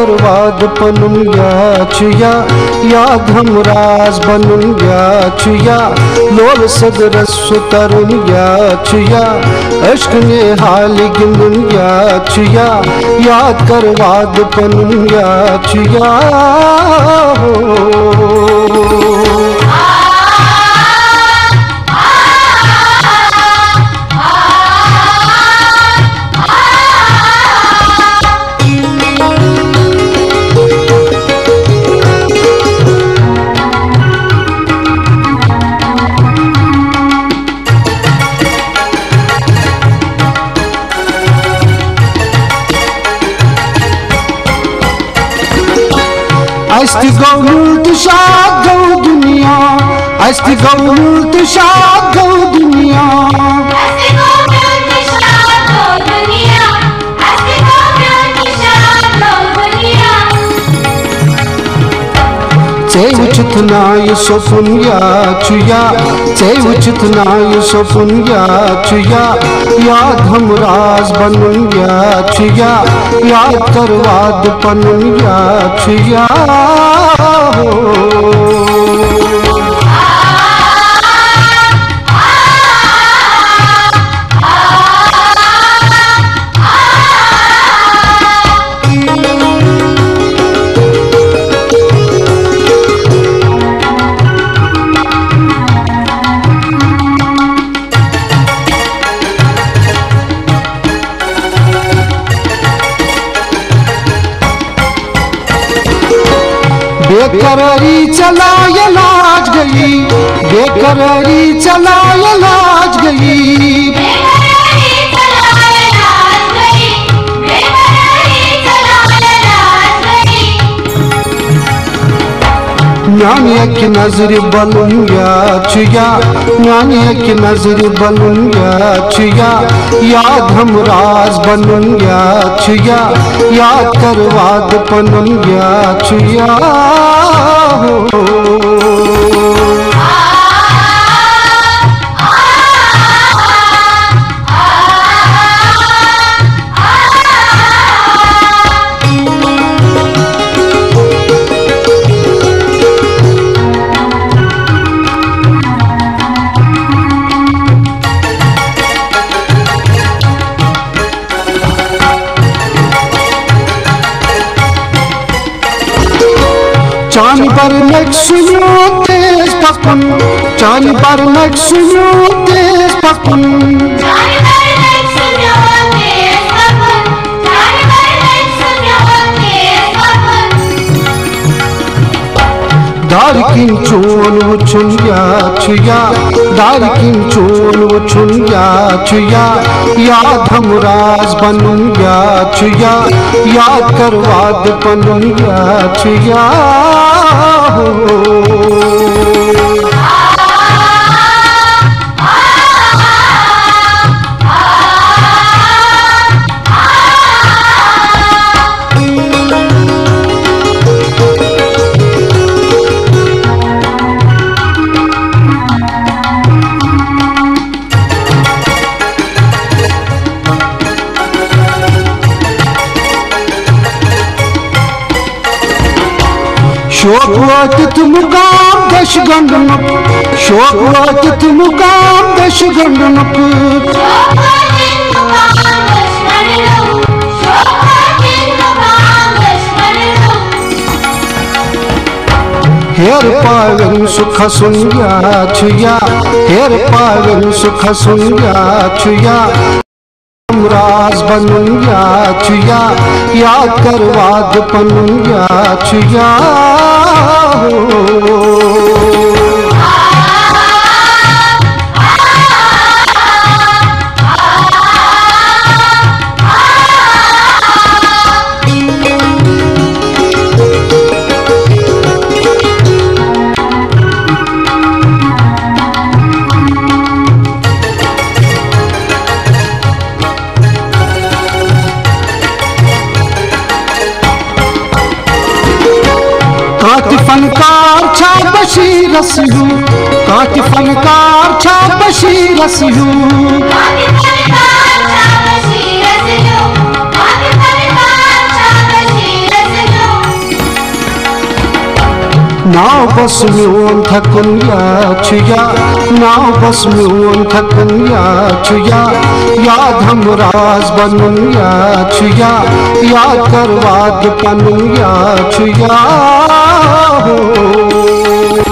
कर वाद पनुन याद हम राज बनूं लोल सदरस सुतरुन अश्क ने हाल गिंदुन याद कर वाद Panun Asti go multishad go dunya, asti go multishad go dunya, asti go multishad go dunya, asti go multishad go dunya. Say uchitna yusufun chuya, say uchitna yusufun chuya, याद हम राज बनूं याद कर वाद पनुन बेकरारी चला ये लाज गई, बेकरारी चला ये लाज गई, बेकरारी चला ये लाज गई, बेकरारी चला ये लाज गई। न्याने की नजर बलूंगा न्याने की नजर बलूंगा याद हम राज बनूंगा याद कर वाद पनुंगा चांद पर नक सुनो तेज पकन, चांद पर नक सुनो तेज पकन, चांद पर नक सुनो तेज पकन, चांद पर नक सुनो तेज पकन। दार किन चोन वुचुन दार किन चोन वुचुन याद हम राज बनूं याद कर वाद पनुन शोक वातित मुकाम दश गंडनक, शोक वातित मुकाम दश गंडनक, हेर पावन सुख सुनिया हेर पावन सुख सुनिया राज बनूं याद कर वाद पनुं काति फनकार छा बशीर रसियू, काति फनकार छा बशीर रसियू, नाव बस म्योन थकन या नाव बस म्योन थकन या याद हम राज बनन या याद कर वाद पन या हो।